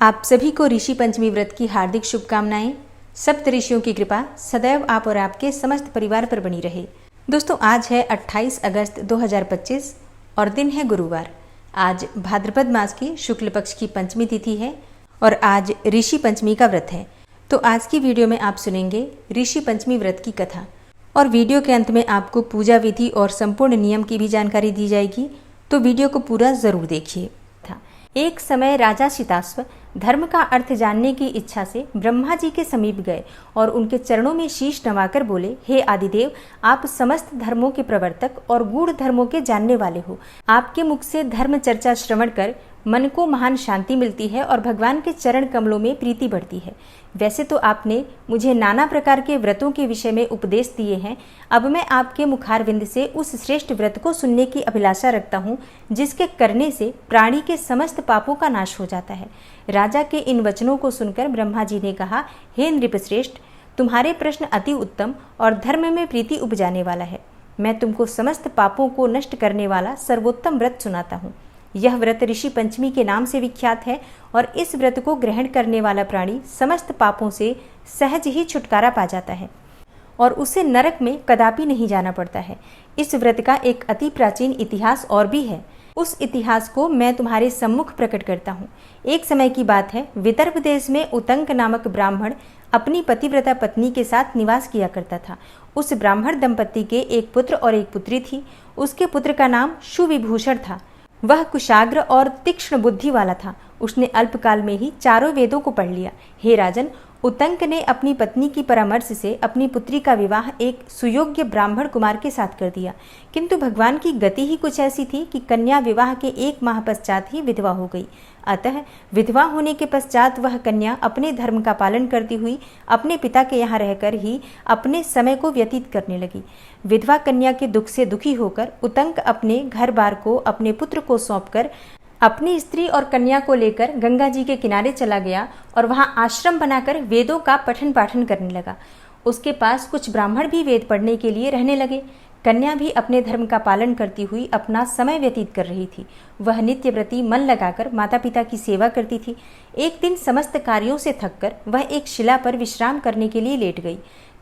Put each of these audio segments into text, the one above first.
आप सभी को ऋषि पंचमी व्रत की हार्दिक शुभकामनाएं। सप्त ऋषियों की कृपा सदैव आप और आपके समस्त परिवार पर बनी रहे। दोस्तों, आज है 28 अगस्त 2025 और दिन है गुरुवार। आज भाद्रपद मास की शुक्ल पक्ष की पंचमी तिथि है और आज ऋषि पंचमी का व्रत है। तो आज की वीडियो में आप सुनेंगे ऋषि पंचमी व्रत की कथा और वीडियो के अंत में आपको पूजा विधि और संपूर्ण नियम की भी जानकारी दी जाएगी। तो वीडियो को पूरा जरूर देखिए। एक समय राजा शिताश्व धर्म का अर्थ जानने की इच्छा से ब्रह्मा जी के समीप गए और उनके चरणों में शीश नवाकर बोले, हे आदिदेव, आप समस्त धर्मों के प्रवर्तक और गूढ़ धर्मों के जानने वाले हो। आपके मुख से धर्म चर्चा श्रवण कर मन को महान शांति मिलती है और भगवान के चरण कमलों में प्रीति बढ़ती है। वैसे तो आपने मुझे नाना प्रकार के व्रतों के विषय में उपदेश दिए हैं। अब मैं आपके मुखारविंद से उस श्रेष्ठ व्रत को सुनने की अभिलाषा रखता हूँ जिसके करने से प्राणी के समस्त पापों का नाश हो जाता है। राजा के इन वचनों को सुनकर ब्रह्मा जी ने कहा, हे नृपश्रेष्ठ, तुम्हारे प्रश्न अति उत्तम और धर्म में प्रीति उपजाने वाला है। मैं तुमको समस्त पापों को नष्ट करने वाला सर्वोत्तम व्रत सुनाता हूँ। यह व्रत ऋषि पंचमी के नाम से विख्यात है और इस व्रत को ग्रहण करने वाला प्राणी समस्त पापों से सहज ही छुटकारा पा जाता है और उसे नरक में कदापि नहीं जाना पड़ता है। इस व्रत का एक अति प्राचीन इतिहास और भी है। उस इतिहास को मैं तुम्हारे सम्मुख प्रकट करता हूँ। एक समय की बात है, विदर्भ देश में उतंक नामक ब्राह्मण अपनी पतिव्रता पत्नी के साथ निवास किया करता था। उस ब्राह्मण दंपत्ति के एक पुत्र और एक पुत्री थी। उसके पुत्र का नाम सुविभूषण था। वह कुशाग्र और तीक्ष्ण बुद्धि वाला था। उसने अल्पकाल में ही चारों वेदों को पढ़ लिया। हे राजन, उतंक ने अपनी पत्नी की परामर्श से अपनी पुत्री का विवाह एक सुयोग्य ब्राह्मण कुमार के साथ कर दिया, किंतु भगवान की गति ही कुछ ऐसी थी कि कन्या विवाह के 1 माह पश्चात ही विधवा हो गई। अतः विधवा होने के पश्चात वह कन्या अपने धर्म का पालन करती हुई अपने पिता के यहाँ रहकर ही अपने समय को व्यतीत करने लगी। विधवा कन्या के दुख से दुखी होकर उतंक अपने घर बार को अपने पुत्र को सौंपकर अपनी स्त्री और कन्या को लेकर गंगा जी के किनारे चला गया और वहां आश्रम बनाकर वेदों का पठन पाठन करने लगा। उसके पास कुछ ब्राह्मण भी वेद पढ़ने के लिए रहने लगे। कन्या भी अपने धर्म का पालन करती हुई अपना समय व्यतीत कर रही थी। वह नित्य व्रती मन लगाकर माता पिता की सेवा करती थी। एक दिन समस्त कार्यों से थककर वह एक शिला पर विश्राम करने के लिए लेट गई।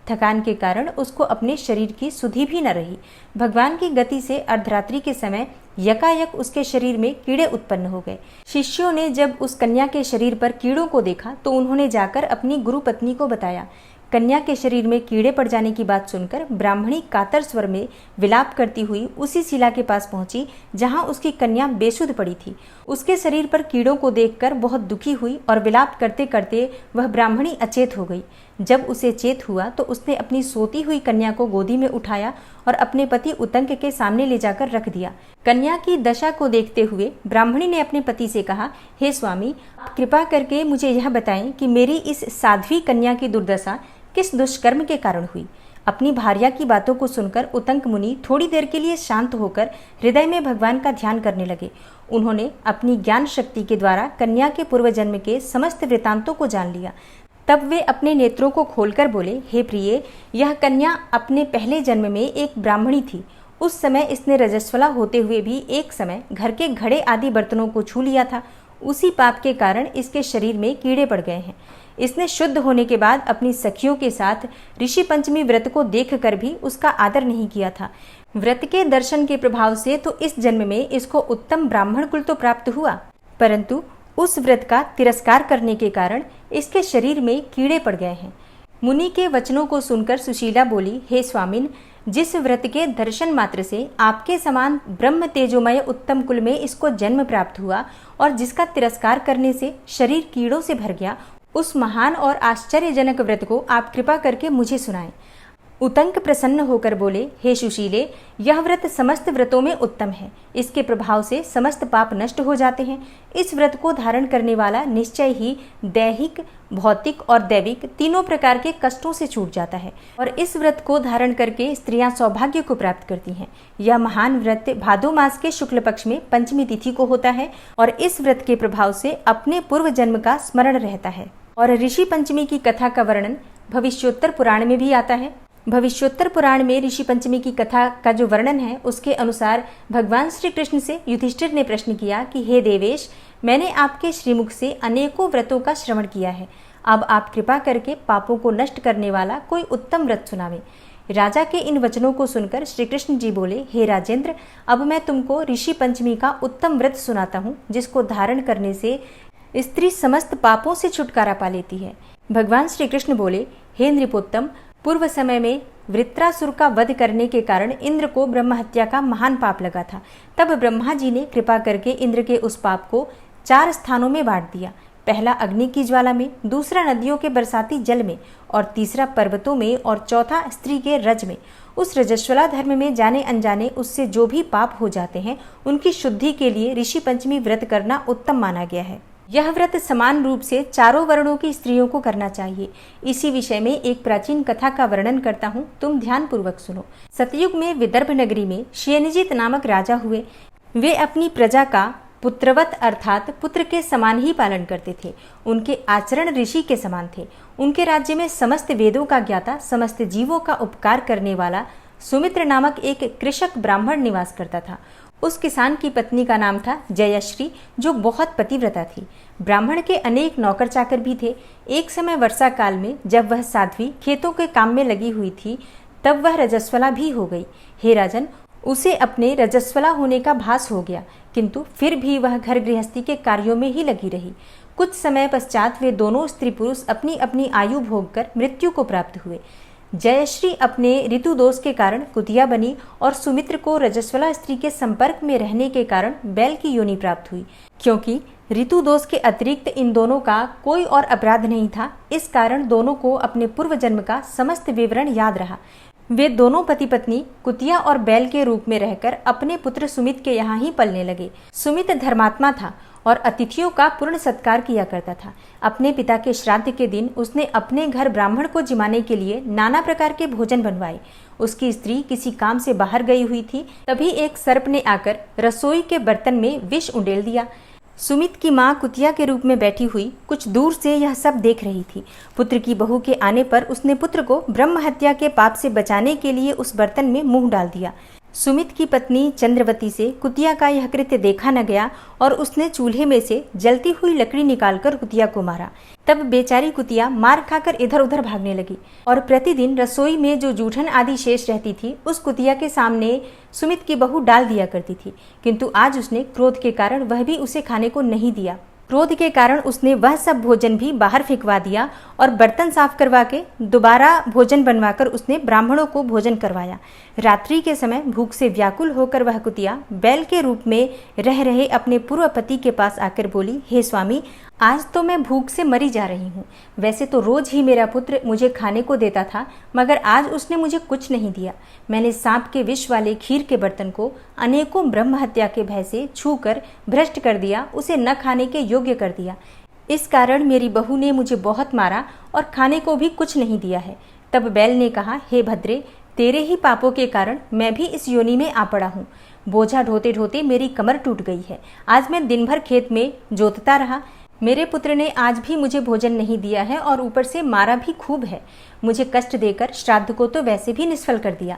थकान के कारण उसको अपने शरीर की सुधि भी न रही। भगवान की गति से अर्धरात्रि के समय यकायक उसके शरीर में कीड़े उत्पन्न हो गए। शिष्यों ने जब उस कन्या के शरीर पर कीड़ों को देखा तो उन्होंने जाकर अपनी गुरु पत्नी को बताया। कन्या के शरीर में कीड़े पड़ जाने की बात सुनकर ब्राह्मणी कातर स्वर में विलाप करती हुई उसी शिला के पास पहुंची जहां उसकी कन्या बेसुध पड़ी थी। उसके शरीर पर कीड़ों को देखकर बहुत दुखी हुई और विलाप करते करते वह ब्राह्मणी अचेत हो गई। जब उसे चेत हुआ तो उसने अपनी सोती हुई कन्या को गोदी में उठाया और अपने पति उतंक के सामने ले जाकर रख दिया। कन्या की दशा को देखते हुए ब्राह्मणी ने अपने पति से कहा, हे स्वामी, आप कृपा करके मुझे यह बताएं कि मेरी इस साध्वी कन्या की दुर्दशा किस दुष्कर्म के कारण हुई। अपनी भार्या की बातों को सुनकर उतंक मुनि थोड़ी देर के लिए शांत होकर हृदय में भगवान का ध्यान करने लगे। उन्होंने अपनी ज्ञान शक्ति के द्वारा कन्या के पूर्व जन्म के समस्त वृतांतों को जान लिया। तब वे अपने नेत्रों को खोलकर बोले, हे प्रिय, यह कन्या अपने पहले जन्म में एक ब्राह्मणी थी। उस समय इसने रजस्वला होते हुए भी एक समय घर के घड़े आदि बर्तनों को छू लिया था। उसी पाप के कारण इसके शरीर में कीड़े पड़ गए हैं। इसने शुद्ध होने के बाद अपनी सखियों के साथ ऋषि पंचमी व्रत को देखकर भी उसका आदर नहीं किया था। व्रत के दर्शन के प्रभाव से तो इस जन्म में इसको उत्तम ब्राह्मण कुल तो प्राप्त हुआ, परंतु उस व्रत का तिरस्कार करने के कारण इसके शरीर में कीड़े पड़ गए हैं। मुनि के वचनों को सुनकर सुशीला बोली, हे स्वामिन, जिस व्रत के दर्शन मात्र से आपके समान ब्रह्म तेजोमय उत्तम कुल में इसको जन्म प्राप्त हुआ और जिसका तिरस्कार करने से शरीर कीड़ों से भर गया, उस महान और आश्चर्यजनक व्रत को आप कृपा करके मुझे सुनाएं। उतंक प्रसन्न होकर बोले, हे सुशीले, यह व्रत समस्त व्रतों में उत्तम है। इसके प्रभाव से समस्त पाप नष्ट हो जाते हैं। इस व्रत को धारण करने वाला निश्चय ही दैहिक, भौतिक और दैविक तीनों प्रकार के कष्टों से छूट जाता है और इस व्रत को धारण करके स्त्रियां सौभाग्य को प्राप्त करती हैं। यह महान व्रत भादो मास के शुक्ल पक्ष में पंचमी तिथि को होता है और इस व्रत के प्रभाव से अपने पूर्व जन्म का स्मरण रहता है। और ऋषि पंचमी की कथा का वर्णन भविष्योत्तर पुराण में भी आता है। भविष्योत्तर पुराण में ऋषि पंचमी की कथा का जो वर्णन है उसके अनुसार भगवान श्री कृष्ण से युधिष्ठिर ने प्रश्न किया कि हे देवेश, मैंने आपके श्रीमुख से अनेकों व्रतों का श्रवण किया है। अब आप कृपा करके पापों को नष्ट करने वाला कोई उत्तम व्रत सुनावें। राजा के इन वचनों को सुनकर श्री कृष्ण जी बोले, हे राजेंद्र, अब मैं तुमको ऋषि पंचमी का उत्तम व्रत सुनाता हूँ, जिसको धारण करने से स्त्री समस्त पापों से छुटकारा पा लेती है। भगवान श्री कृष्ण बोले, हे नृपोत्तम, पूर्व समय में वृत्रासुर का वध करने के कारण इंद्र को ब्रह्म हत्या का महान पाप लगा था। तब ब्रह्मा जी ने कृपा करके इंद्र के उस पाप को 4 स्थानों में बांट दिया। पहला अग्नि की ज्वाला में, दूसरा नदियों के बरसाती जल में, और तीसरा पर्वतों में, और चौथा स्त्री के रज में। उस रजस्वला धर्म में जाने अनजाने उससे जो भी पाप हो जाते हैं, उनकी शुद्धि के लिए ऋषि पंचमी व्रत करना उत्तम माना गया है। यह व्रत समान रूप से चारों वर्णों की स्त्रियों को करना चाहिए। इसी विषय में एक प्राचीन कथा का वर्णन करता हूँ, तुम ध्यान पूर्वक सुनो। सतयुग में विदर्भ नगरी में शयनजित नामक राजा हुए। वे अपनी प्रजा का पुत्रवत अर्थात पुत्र के समान ही पालन करते थे। उनके आचरण ऋषि के समान थे। उनके राज्य में समस्त वेदों का ज्ञाता, समस्त जीवों का उपकार करने वाला सुमित्र नामक एक कृषक ब्राह्मण निवास करता था। उस किसान की पत्नी का नाम था जयश्री, जो बहुत पतिव्रता थी। ब्राह्मण के अनेक नौकर चाकर भी थे। एक समय वर्षा काल में जब वह साध्वी खेतों के काम में लगी हुई थी, तब वह रजस्वला भी हो गई। हे राजन, उसे अपने रजस्वला होने का भास हो गया, किंतु फिर भी वह घर गृहस्थी के कार्यों में ही लगी रही। कुछ समय पश्चात वे दोनों स्त्री पुरुष अपनी अपनी आयु भोगकर मृत्यु को प्राप्त हुए। जयश्री अपने ऋतु दोष के कारण कुतिया बनी और सुमित्र को रजस्वला स्त्री के संपर्क में रहने के कारण बैल की योनि प्राप्त हुई। क्योंकि ऋतु दोष के अतिरिक्त इन दोनों का कोई और अपराध नहीं था, इस कारण दोनों को अपने पूर्व जन्म का समस्त विवरण याद रहा। वे दोनों पति पत्नी कुतिया और बैल के रूप में रहकर अपने पुत्र सुमित के यहाँ ही पलने लगे। सुमित धर्मात्मा था और अतिथियों का पूर्ण सत्कार किया करता था। अपने पिता के श्राद्ध के दिन उसने अपने घर ब्राह्मण को जिमाने के लिए नाना प्रकार के भोजन बनवाए। उसकी स्त्री किसी काम से बाहर गई हुई थी, तभी एक सर्प ने आकर रसोई के बर्तन में विष उंडेल दिया। सुमित की माँ कुतिया के रूप में बैठी हुई कुछ दूर से यह सब देख रही थी। पुत्र की बहू के आने पर उसने पुत्र को ब्रह्म हत्या के पाप से बचाने के लिए उस बर्तन में मुंह डाल दिया। सुमित की पत्नी चंद्रवती से कुतिया का यह कृत्य देखा न गया और उसने चूल्हे में से जलती हुई लकड़ी निकालकर कुतिया को मारा। तब बेचारी कुतिया मार खाकर इधर उधर भागने लगी और प्रतिदिन रसोई में जो जूठन आदि शेष रहती थी, उस कुतिया के सामने सुमित की बहू डाल दिया करती थी। किंतु आज उसने क्रोध के कारण वह भी उसे खाने को नहीं दिया। क्रोध के कारण उसने वह सब भोजन भी बाहर फेंकवा दिया और बर्तन साफ करवा के दोबारा भोजन बनवाकर उसने ब्राह्मणों को भोजन करवाया। रात्रि के समय भूख से व्याकुल होकर वह कुतिया बैल के रूप में रह रहे अपने पूर्व पति के पास आकर बोली, हे स्वामी, आज तो मैं भूख से मरी जा रही हूँ। वैसे तो रोज ही मेरा पुत्र मुझे खाने को देता था, मगर आज उसने मुझे कुछ नहीं दिया। मैंने सांप के विष वाले खीर के बर्तन को अनेकों ब्रह्म हत्या के भय से छूकर भ्रष्ट कर दिया, उसे न खाने के योग्य कर दिया। इस कारण मेरी बहू ने मुझे बहुत मारा और खाने को भी कुछ नहीं दिया है। तब बैल ने कहा, हे भद्रे, तेरे ही पापों के कारण मैं भी इस योनि में आ पड़ा हूँ। बोझा ढोते ढोते मेरी कमर टूट गई है। आज मैं दिन भर खेत में जोतता रहा। मेरे पुत्र ने आज भी मुझे भोजन नहीं दिया है और ऊपर से मारा भी खूब है। मुझे कष्ट देकर श्राद्ध को तो वैसे भी निष्फल कर दिया।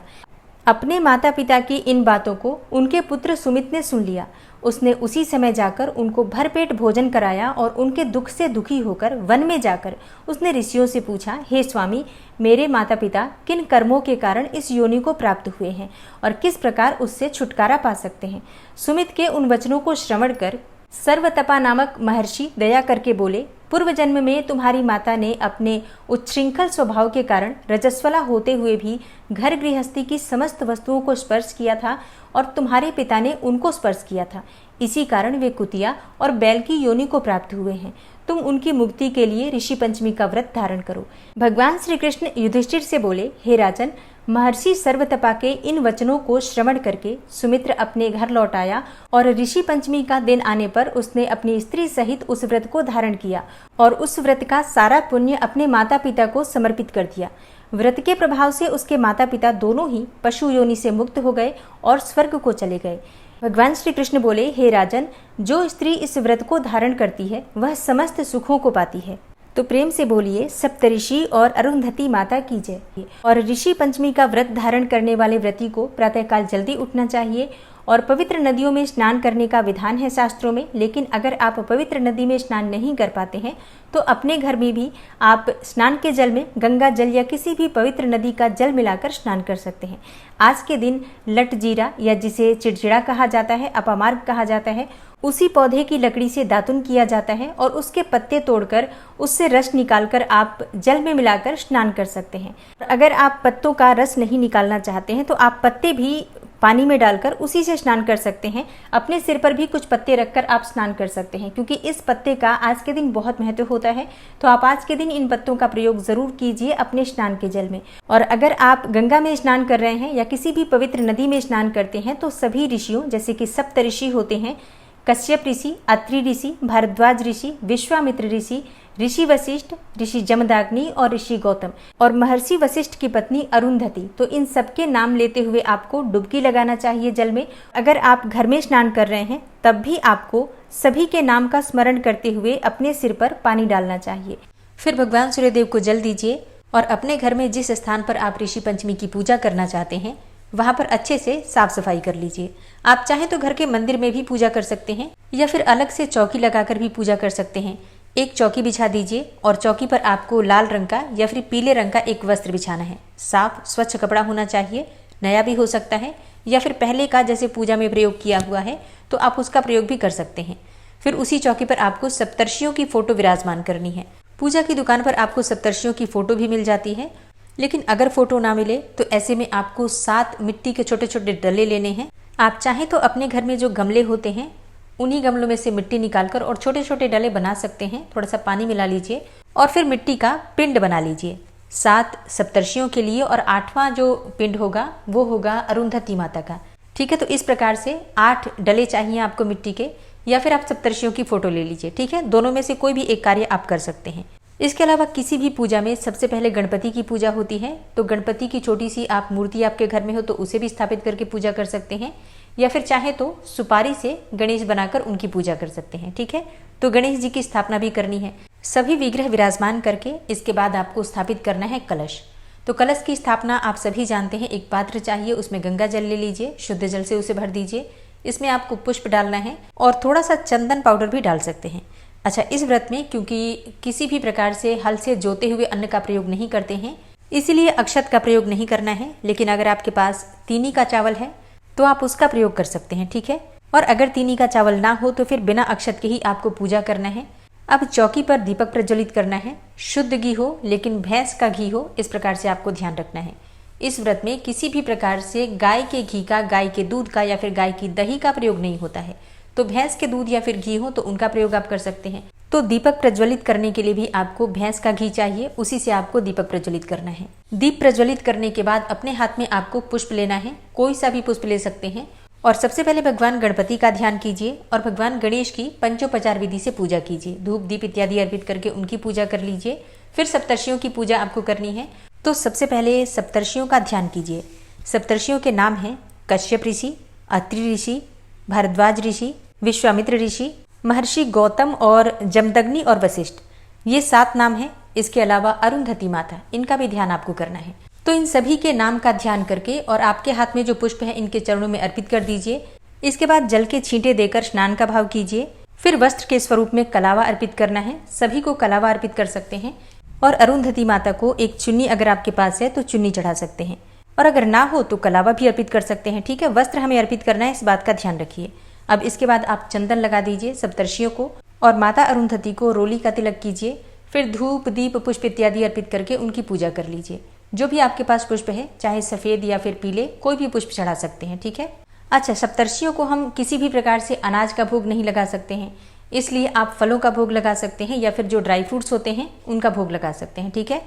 अपने माता पिता की इन बातों को उनके पुत्र सुमित ने सुन लिया। उसने उसी समय जाकर उनको भरपेट भोजन कराया और उनके दुख से दुखी होकर वन में जाकर उसने ऋषियों से पूछा, हे स्वामी, मेरे माता पिता किन कर्मों के कारण इस योनि को प्राप्त हुए हैं और किस प्रकार उससे छुटकारा पा सकते हैं। सुमित के उन वचनों को श्रवण कर सर्वतपा नामक महर्षि दया करके बोले, पूर्व जन्म में तुम्हारी माता ने अपने उच्छृंखल स्वभाव के कारण रजस्वला होते हुए भी घर गृहस्थी की समस्त वस्तुओं को स्पर्श किया था और तुम्हारे पिता ने उनको स्पर्श किया था। इसी कारण वे कुतिया और बैल की योनि को प्राप्त हुए हैं। तुम उनकी मुक्ति के लिए ऋषि पंचमी का व्रत धारण करो। भगवान श्री कृष्ण युधिष्ठिर से बोले, हे राजन, महर्षि सर्वतपा के इन वचनों को श्रवण करके सुमित्र अपने घर लौट आया और ऋषि पंचमी का दिन आने पर उसने अपनी स्त्री सहित उस व्रत को धारण किया और उस व्रत का सारा पुण्य अपने माता पिता को समर्पित कर दिया। व्रत के प्रभाव से उसके माता पिता दोनों ही पशु योनि से मुक्त हो गए और स्वर्ग को चले गए। भगवान श्री कृष्ण बोले, हे राजन, जो स्त्री इस व्रत को धारण करती है वह समस्त सुखों को पाती है। तो प्रेम से बोलिए, सप्तऋषि और अरुंधति माता की जय। और ऋषि पंचमी का व्रत धारण करने वाले व्रती को प्रातःकाल जल्दी उठना चाहिए और पवित्र नदियों में स्नान करने का विधान है शास्त्रों में। लेकिन अगर आप पवित्र नदी में स्नान नहीं कर पाते हैं तो अपने घर में भी आप स्नान के जल में गंगा जल या किसी भी पवित्र नदी का जल मिलाकर स्नान कर सकते हैं। आज के दिन लट जीरा या जिसे चिड़चिड़ा कहा जाता है, अपामार्ग कहा जाता है, उसी पौधे की लकड़ी से दातुन किया जाता है और उसके पत्ते तोड़कर उससे रस निकालकर आप जल में मिलाकर स्नान कर सकते हैं। अगर आप पत्तों का रस नहीं निकालना चाहते हैं तो आप पत्ते भी पानी में डालकर उसी से स्नान कर सकते हैं। अपने सिर पर भी कुछ पत्ते रखकर आप स्नान कर सकते हैं, क्योंकि इस पत्ते का आज के दिन बहुत महत्व होता है। तो आप आज के दिन इन पत्तों का प्रयोग जरूर कीजिए अपने स्नान के जल में। और अगर आप गंगा में स्नान कर रहे हैं या किसी भी पवित्र नदी में स्नान करते हैं तो सभी ऋषियों, जैसे कि सप्त ऋषि होते हैं, कश्यप ऋषि, अत्रि ऋषि, भारद्वाज ऋषि, विश्वामित्र ऋषि, ऋषि वशिष्ठ, ऋषि जमदाग्नि और ऋषि गौतम और महर्षि वशिष्ठ की पत्नी अरुंधति, तो इन सबके नाम लेते हुए आपको डुबकी लगाना चाहिए जल में। अगर आप घर में स्नान कर रहे हैं तब भी आपको सभी के नाम का स्मरण करते हुए अपने सिर पर पानी डालना चाहिए। फिर भगवान सूर्यदेव को जल दीजिए और अपने घर में जिस स्थान पर आप ऋषि पंचमी की पूजा करना चाहते हैं वहां पर अच्छे से साफ सफाई कर लीजिए। आप चाहे तो घर के मंदिर में भी पूजा कर सकते हैं या फिर अलग से चौकी लगाकर भी पूजा कर सकते हैं। एक चौकी बिछा दीजिए और चौकी पर आपको लाल रंग का या फिर पीले रंग का एक वस्त्र बिछाना है। साफ स्वच्छ कपड़ा होना चाहिए, नया भी हो सकता है या फिर पहले का जैसे पूजा में प्रयोग किया हुआ है तो आप उसका प्रयोग भी कर सकते हैं। फिर उसी चौकी पर आपको सप्तर्षियों की फोटो विराजमान करनी है। पूजा की दुकान पर आपको सप्तर्षियों की फोटो भी मिल जाती है, लेकिन अगर फोटो ना मिले तो ऐसे में आपको 7 मिट्टी के छोटे छोटे डले लेने हैं। आप चाहें तो अपने घर में जो गमले होते हैं उन्हीं गमलों में से मिट्टी निकालकर और छोटे छोटे डले बना सकते हैं। थोड़ा सा पानी मिला लीजिए और फिर मिट्टी का पिंड बना लीजिए 7 सप्तर्षियों के लिए, और 8वां जो पिंड होगा वो होगा अरुंधति माता का। ठीक है, तो इस प्रकार से 8 डले चाहिए आपको मिट्टी के, या फिर आप सप्तर्षियों की फोटो ले लीजिए। ठीक है, दोनों में से कोई भी एक कार्य आप कर सकते हैं। इसके अलावा किसी भी पूजा में सबसे पहले गणपति की पूजा होती है, तो गणपति की छोटी सी आप मूर्ति आपके घर में हो तो उसे भी स्थापित करके पूजा कर सकते हैं, या फिर चाहे तो सुपारी से गणेश बनाकर उनकी पूजा कर सकते हैं। ठीक है, तो गणेश जी की स्थापना भी करनी है। सभी विग्रह विराजमान करके इसके बाद आपको स्थापित करना है कलश। तो कलश की स्थापना आप सभी जानते हैं। एक पात्र चाहिए, उसमें गंगा जल ले लीजिए, शुद्ध जल से उसे भर दीजिए। इसमें आपको पुष्प डालना है और थोड़ा सा चंदन पाउडर भी डाल सकते हैं। अच्छा, इस व्रत में क्योंकि किसी भी प्रकार से हल से जोते हुए अन्न का प्रयोग नहीं करते हैं, इसीलिए अक्षत का प्रयोग नहीं करना है। लेकिन अगर आपके पास तीनी का चावल है तो आप उसका प्रयोग कर सकते हैं। ठीक है, और अगर तीनी का चावल ना हो तो फिर बिना अक्षत के ही आपको पूजा करना है। अब चौकी पर दीपक प्रज्वलित करना है। शुद्ध घी हो, लेकिन भैंस का घी हो, इस प्रकार से आपको ध्यान रखना है। इस व्रत में किसी भी प्रकार से गाय के घी का, गाय के दूध का या फिर गाय की दही का प्रयोग नहीं होता है। तो भैंस के दूध या फिर घी हो तो उनका प्रयोग आप कर सकते हैं। तो दीपक प्रज्वलित करने के लिए भी आपको भैंस का घी चाहिए, उसी से आपको दीपक प्रज्वलित करना है। दीप प्रज्वलित करने के बाद अपने हाथ में आपको पुष्प लेना है, कोई सा भी पुष्प ले सकते हैं। और सबसे पहले भगवान गणपति का ध्यान कीजिए और भगवान गणेश की पंचोपचार विधि से पूजा कीजिए। धूप दीप इत्यादि अर्पित करके उनकी पूजा कर लीजिए। फिर सप्तर्षियों की पूजा आपको करनी है। तो सबसे पहले सप्तर्षियों का ध्यान कीजिए। सप्तर्षियों के नाम हैं कश्यप ऋषि, अत्रि ऋषि, भारद्वाज ऋषि, विश्वामित्र ऋषि, महर्षि गौतम और जमदग्नि और वशिष्ठ, ये 7 नाम हैं। इसके अलावा अरुंधति माता, इनका भी ध्यान आपको करना है। तो इन सभी के नाम का ध्यान करके और आपके हाथ में जो पुष्प है इनके चरणों में अर्पित कर दीजिए। इसके बाद जल के छींटे देकर स्नान का भाव कीजिए। फिर वस्त्र के स्वरूप में कलावा अर्पित करना है। सभी को कलावा अर्पित कर सकते हैं। और अरुंधति माता को एक चुन्नी अगर आपके पास है तो चुन्नी चढ़ा सकते हैं, और अगर ना हो तो कलावा भी अर्पित कर सकते हैं। ठीक है, वस्त्र हमें अर्पित करना है, इस बात का ध्यान रखिए। अब इसके बाद आप चंदन लगा दीजिए सप्तर्षियों को और माता अरुंधति को रोली का तिलक कीजिए। फिर धूप दीप पुष्प इत्यादि अर्पित करके उनकी पूजा कर लीजिए। जो भी आपके पास पुष्प है, चाहे सफेद या फिर पीले, कोई भी पुष्प चढ़ा सकते हैं। ठीक है, अच्छा, सप्तर्षियों को हम किसी भी प्रकार से अनाज का भोग नहीं लगा सकते हैं, इसलिए आप फलों का भोग लगा सकते हैं या फिर जो ड्राई फ्रूट्स होते हैं उनका भोग लगा सकते हैं। ठीक है,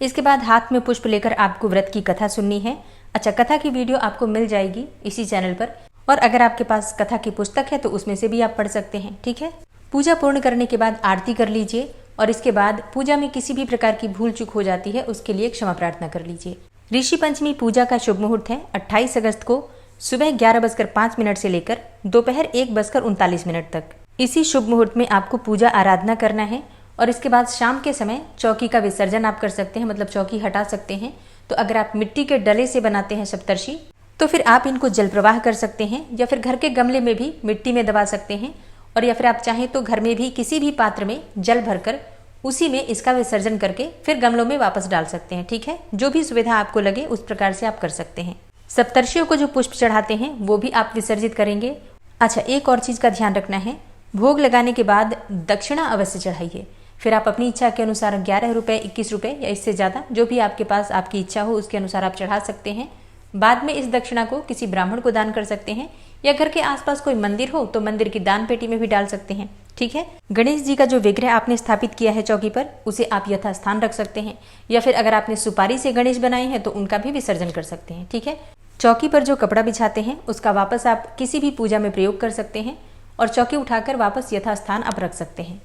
इसके बाद हाथ में पुष्प लेकर आपको व्रत की कथा सुननी है। अच्छा, कथा की वीडियो आपको मिल जाएगी इसी चैनल पर, और अगर आपके पास कथा की पुस्तक है तो उसमें से भी आप पढ़ सकते हैं। ठीक है, पूजा पूर्ण करने के बाद आरती कर लीजिए और इसके बाद पूजा में किसी भी प्रकार की भूल चूक हो जाती है उसके लिए क्षमा प्रार्थना कर लीजिए। ऋषि पंचमी पूजा का शुभ मुहूर्त है 28 अगस्त को सुबह 11:05 से लेकर दोपहर 1:39 तक। इसी शुभ मुहूर्त में आपको पूजा आराधना करना है और इसके बाद शाम के समय चौकी का विसर्जन आप कर सकते हैं, मतलब चौकी हटा सकते हैं। तो अगर आप मिट्टी के डले से बनाते हैं सप्तर्षि तो फिर आप इनको जल प्रवाह कर सकते हैं या फिर घर के गमले में भी मिट्टी में दबा सकते हैं, और या फिर आप चाहें तो घर में भी किसी भी पात्र में जल भरकर उसी में इसका विसर्जन करके फिर गमलों में वापस डाल सकते हैं। ठीक है, जो भी सुविधा आपको लगे उस प्रकार से आप कर सकते हैं। सप्तर्षियों को जो पुष्प चढ़ाते हैं वो भी आप विसर्जित करेंगे। अच्छा, एक और चीज का ध्यान रखना है, भोग लगाने के बाद दक्षिणा अवश्य चढ़ाइए। फिर आप अपनी इच्छा के अनुसार 11 रुपए, 21 रुपए या इससे ज़्यादा जो भी आपके पास आपकी इच्छा हो उसके अनुसार आप चढ़ा सकते हैं। बाद में इस दक्षिणा को किसी ब्राह्मण को दान कर सकते हैं, या घर के आसपास कोई मंदिर हो तो मंदिर की दान पेटी में भी डाल सकते हैं। ठीक है, गणेश जी का जो विग्रह आपने स्थापित किया है चौकी पर, उसे आप यथास्थान रख सकते हैं, या फिर अगर आपने सुपारी से गणेश बनाए हैं तो उनका भी विसर्जन कर सकते हैं। ठीक है, चौकी पर जो कपड़ा बिछाते हैं उसका वापस आप किसी भी पूजा में प्रयोग कर सकते हैं, और चौकी उठाकर वापस यथास्थान आप रख सकते हैं।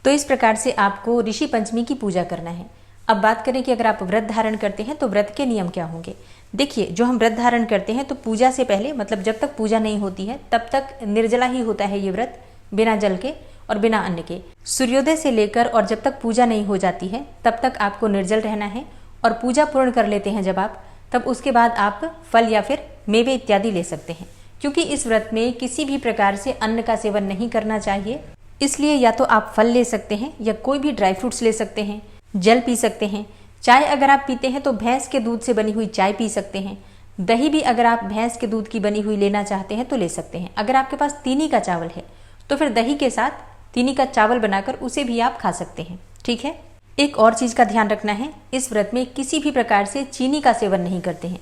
तो इस प्रकार से आपको ऋषि पंचमी की पूजा करना है। अब बात करें कि अगर आप व्रत धारण करते हैं तो व्रत के नियम क्या होंगे। देखिए, जो हम व्रत धारण करते हैं तो पूजा से पहले, मतलब जब तक पूजा नहीं होती है तब तक निर्जला ही होता है ये व्रत, बिना जल के और बिना अन्न के। सूर्योदय से लेकर और जब तक पूजा नहीं हो जाती है तब तक आपको निर्जल रहना है, और पूजा पूर्ण कर लेते हैं जब आप, तब उसके बाद आप फल या फिर मेवे इत्यादि ले सकते हैं, क्योंकि इस व्रत में किसी भी प्रकार से अन्न का सेवन नहीं करना चाहिए। इसलिए या तो आप फल ले सकते हैं या कोई भी ड्राई फ्रूट्स ले सकते हैं, जल पी सकते हैं। चाय अगर आप पीते हैं तो भैंस के दूध से बनी हुई चाय पी सकते हैं। दही भी अगर आप भैंस के दूध की बनी हुई लेना चाहते हैं तो ले सकते हैं। अगर आपके पास तीनी का चावल है तो फिर दही के साथ तीनी का चावल बनाकर उसे भी आप खा सकते हैं। ठीक है, एक और चीज का ध्यान रखना है, इस व्रत में किसी भी प्रकार से चीनी का सेवन नहीं करते हैं,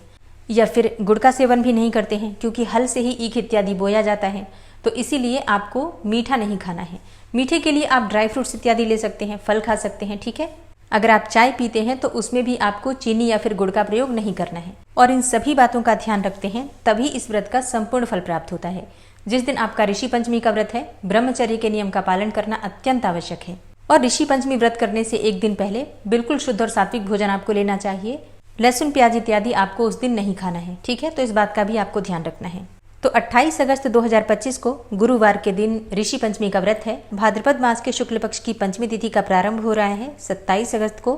या फिर गुड़ का सेवन भी नहीं करते हैं, क्योंकि हल से ही ईख इत्यादि बोया जाता है, तो इसीलिए आपको मीठा नहीं खाना है। मीठे के लिए आप ड्राई फ्रूट्स इत्यादि ले सकते हैं, फल खा सकते हैं। ठीक है, अगर आप चाय पीते हैं तो उसमें भी आपको चीनी या फिर गुड़ का प्रयोग नहीं करना है। और इन सभी बातों का ध्यान रखते हैं तभी इस व्रत का संपूर्ण फल प्राप्त होता है। जिस दिन आपका ऋषि पंचमी का व्रत है, ब्रह्मचर्य के नियम का पालन करना अत्यंत आवश्यक है, और ऋषि पंचमी व्रत करने से एक दिन पहले बिल्कुल शुद्ध और सात्विक भोजन आपको लेना चाहिए। लहसुन, प्याज इत्यादि आपको उस दिन नहीं खाना है। ठीक है, तो इस बात का भी आपको ध्यान रखना है। तो 28 अगस्त 2025 को गुरुवार के दिन ऋषि पंचमी का व्रत है। भाद्रपद मास के शुक्ल पक्ष की पंचमी तिथि का प्रारंभ हो रहा है 27 अगस्त को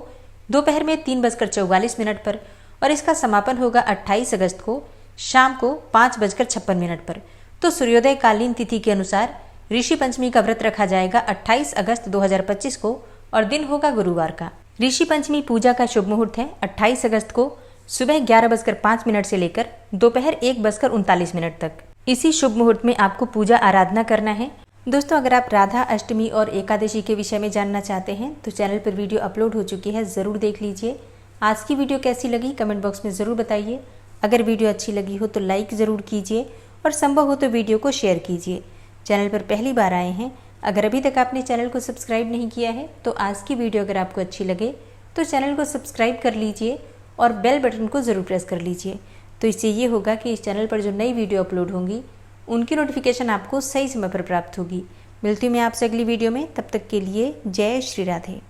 दोपहर में 3:44 पर, और इसका समापन होगा 28 अगस्त को शाम को 5:56 पर। तो सूर्योदय कालीन तिथि के अनुसार ऋषि पंचमी का व्रत रखा जाएगा 28 अगस्त 2025 को, और दिन होगा गुरुवार का। ऋषि पंचमी पूजा का शुभ मुहूर्त है 28 अगस्त को सुबह 11:05 से लेकर दोपहर 1:39 तक। इसी शुभ मुहूर्त में आपको पूजा आराधना करना है। दोस्तों, अगर आप राधा अष्टमी और एकादशी के विषय में जानना चाहते हैं तो चैनल पर वीडियो अपलोड हो चुकी है, ज़रूर देख लीजिए। आज की वीडियो कैसी लगी कमेंट बॉक्स में ज़रूर बताइए। अगर वीडियो अच्छी लगी हो तो लाइक ज़रूर कीजिए, और संभव हो तो वीडियो को शेयर कीजिए। चैनल पर पहली बार आए हैं, अगर अभी तक आपने चैनल को सब्सक्राइब नहीं किया है तो आज की वीडियो अगर आपको अच्छी लगे तो चैनल को सब्सक्राइब कर लीजिए और बेल बटन को ज़रूर प्रेस कर लीजिए। तो इससे ये होगा कि इस चैनल पर जो नई वीडियो अपलोड होंगी उनकी नोटिफिकेशन आपको सही समय पर प्राप्त होगी। मिलती हूँ मैं आपसे अगली वीडियो में, तब तक के लिए जय श्री राधे।